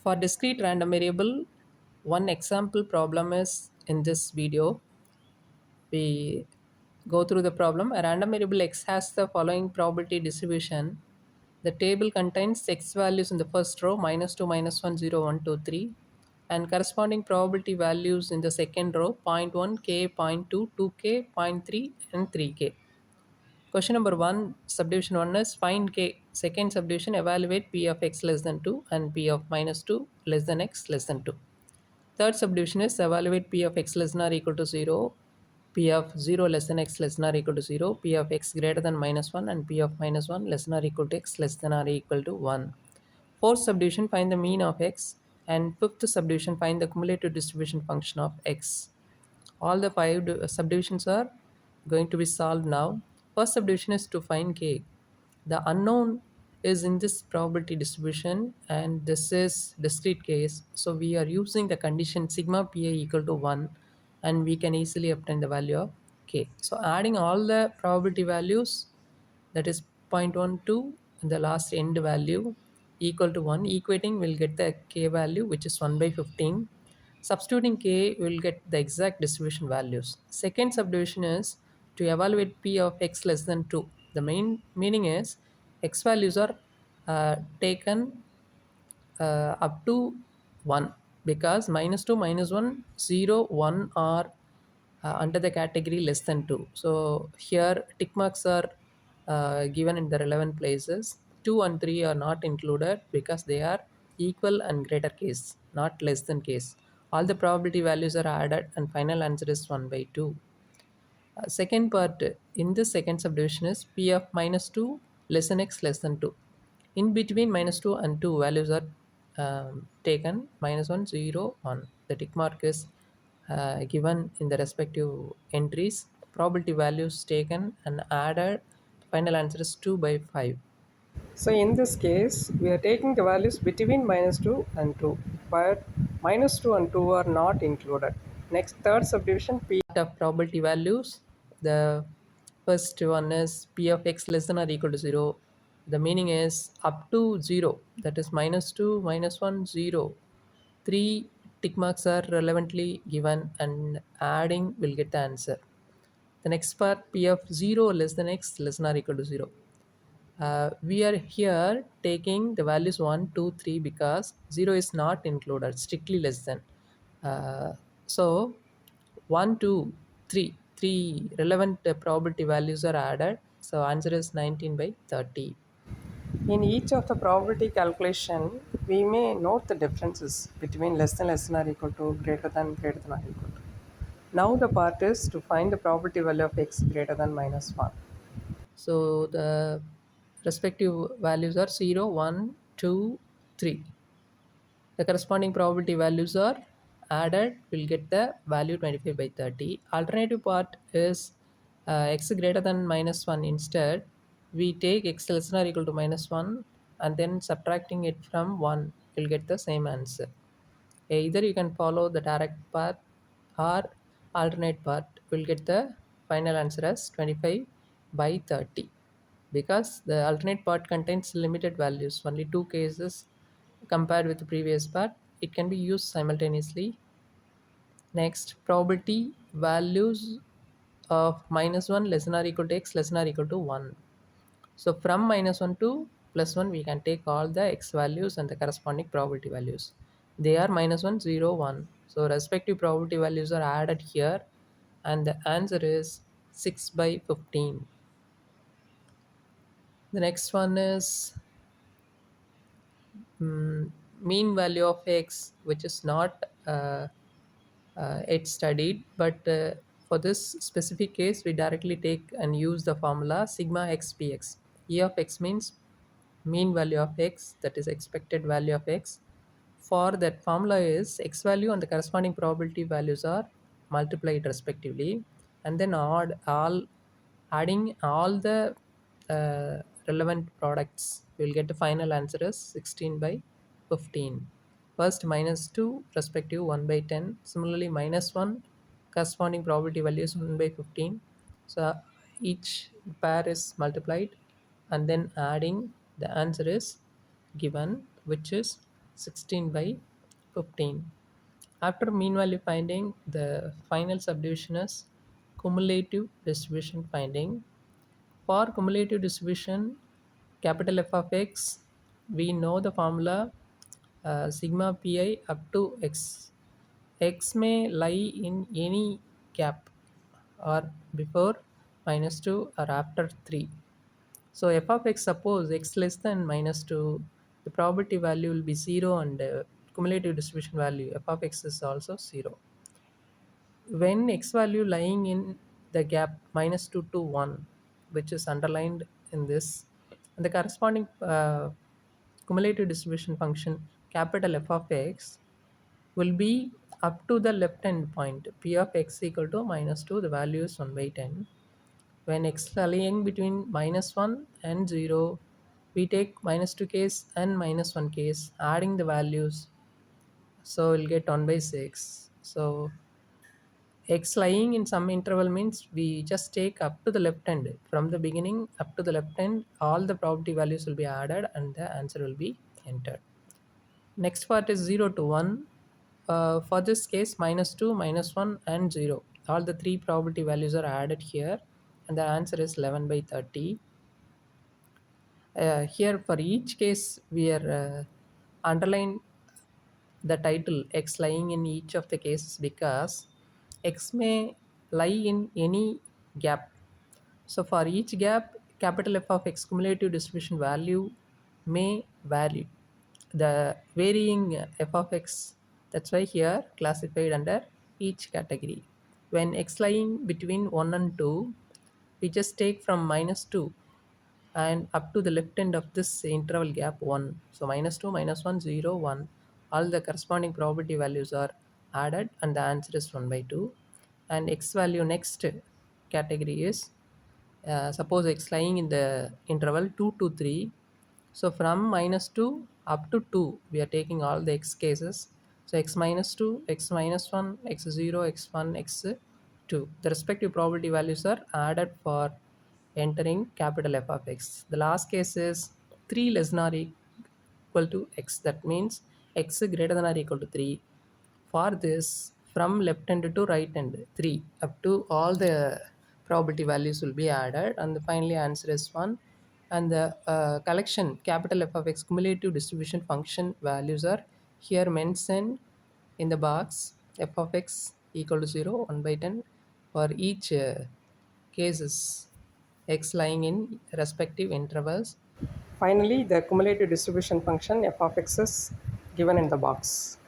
For discrete random variable, one example problem is in this video. We go through the problem. A random variable x has the following probability distribution. The table contains x values in the first row -2, -1, 0, 1, 2, 3, and corresponding probability values in the second row 0.1, k, 0.2, 2k, 0.3, and 3k. Question number 1, subdivision 1 is find k. Second subdivision, evaluate p of x less than 2 and p of -2 less than x less than 2. Third subdivision is evaluate p of x less than or equal to 0, p of 0 less than x less than or equal to 0, p of x greater than -1, and p of -1 less than or equal to x less than or equal to 1. Fourth subdivision, find the mean of x. And fifth subdivision, find the cumulative distribution function of x. All the five subdivisions are going to be solved now. First subdivision is to find k. The unknown is in this probability distribution and this is discrete case. So we are using the condition sigma pi equal to 1 and we can easily obtain the value of k. So adding all the probability values, that is 0.12 and the last end value equal to 1, equating will get the k value which is 1 by 15. Substituting k will get the exact distribution values. Second subdivision is to evaluate p of x less than 2. The main meaning is x values are taken up to 1 because -2, -1, 0, 1 are under the category less than 2. So here tick marks are given in the relevant places. 2 and 3 are not included because they are equal and greater case, not less than case. All the probability values are added and final answer is 1 by 2. Second part, in this second subdivision is p of -2 less than x less than 2. In between -2 and 2 values are taken -1, 0, 1. The tick mark is given in the respective entries. Probability values taken and added. Final answer is 2 by 5. So in this case, we are taking the values between -2 and 2, but -2 and 2 are not included. Next, third subdivision, p of probability values. The first one is p of x less than or equal to 0. The meaning is up to 0, that is -2, -1, 0. 3 tick marks are relevantly given and adding will get the answer. The next part, p of 0 less than x less than or equal to 0. We are here taking the values 1, 2, 3 because 0 is not included, strictly less than. So 1, 2, 3, 3 relevant probability values are added. So answer is 19 by 30. In each of the probability calculation, we may note the differences between less than or equal to, greater than or equal to. Now the part is to find the probability value of x greater than -1. So the respective values are 0, 1, 2, 3. The corresponding probability values are added, will get the value 25 by 30. Alternative part is x greater than -1. Instead, we take x less than or equal to -1 and then subtracting it from 1 will get the same answer. Either you can follow the direct path or alternate path will get the final answer as 25 by 30 because the alternate part contains limited values, only two cases compared with the previous part. It can be used simultaneously. Next, probability values of -1 less than or equal to x less than or equal to 1. So from -1 to +1, we can take all the x values and the corresponding probability values. They are -1, 0, 1. So respective probability values are added here and the answer is 6 by 15. The next one is mean value of x, which is not it studied, but for this specific case we directly take and use the formula sigma x px. E of x means mean value of x, that is expected value of x. For that formula is x value and the corresponding probability values are multiplied respectively and then adding all the relevant products will get the final answer as 16 by 15. First -2 respective 1 by 10. Similarly -1 corresponding probability value is 1 by 15. So each pair is multiplied and then adding the answer is given, which is 16 by 15. After mean value finding, the final subdivision is cumulative distribution finding. For cumulative distribution, capital F of x, we know the formula sigma pi up to x. X may lie in any gap or before -2 or after 3. So f of x, suppose x less than -2, the probability value will be 0 and cumulative distribution value f of x is also 0. When x value lying in the gap -2 to 1, which is underlined in this, and the corresponding cumulative distribution function capital F of x will be up to the left hand point p of x equal to -2, the value is 1 by 10. When x lying between -1 and 0, we take -2 case and -1 case, adding the values, so we'll get 1 by 6. So x lying in some interval means we just take up to the left hand. From the beginning up to the left hand, all the probability values will be added and the answer will be entered. Next part is 0 to 1. For this case, -2, -1 and 0. All the three probability values are added here and the answer is 11 by 30. Here for each case we are underline the title x lying in each of the cases because x may lie in any gap. So for each gap, capital F of x cumulative distribution value may vary. The varying f of x, that's why here classified under each category. When x lying between 1 and 2, we just take from -2 and up to the left end of this interval gap 1. So -2, -1, 0, 1. All the corresponding probability values are added and the answer is 1 by 2. And x value next category is suppose x lying in the interval 2 to 3. So from -2 up to 2, we are taking all the x cases. So x -2, x -1, x0, x1, x2. The respective probability values are added for entering capital F of x. The last case is 3 less than or equal to x. That means x greater than or equal to 3. For this, from left hand to right hand, 3 up to all the probability values will be added and the finally answer is 1. And the collection capital F of x cumulative distribution function values are here mentioned in the box. F of x equal to 0, 1 by 10 for each cases x lying in respective intervals. Finally, the cumulative distribution function f of x is given in the box.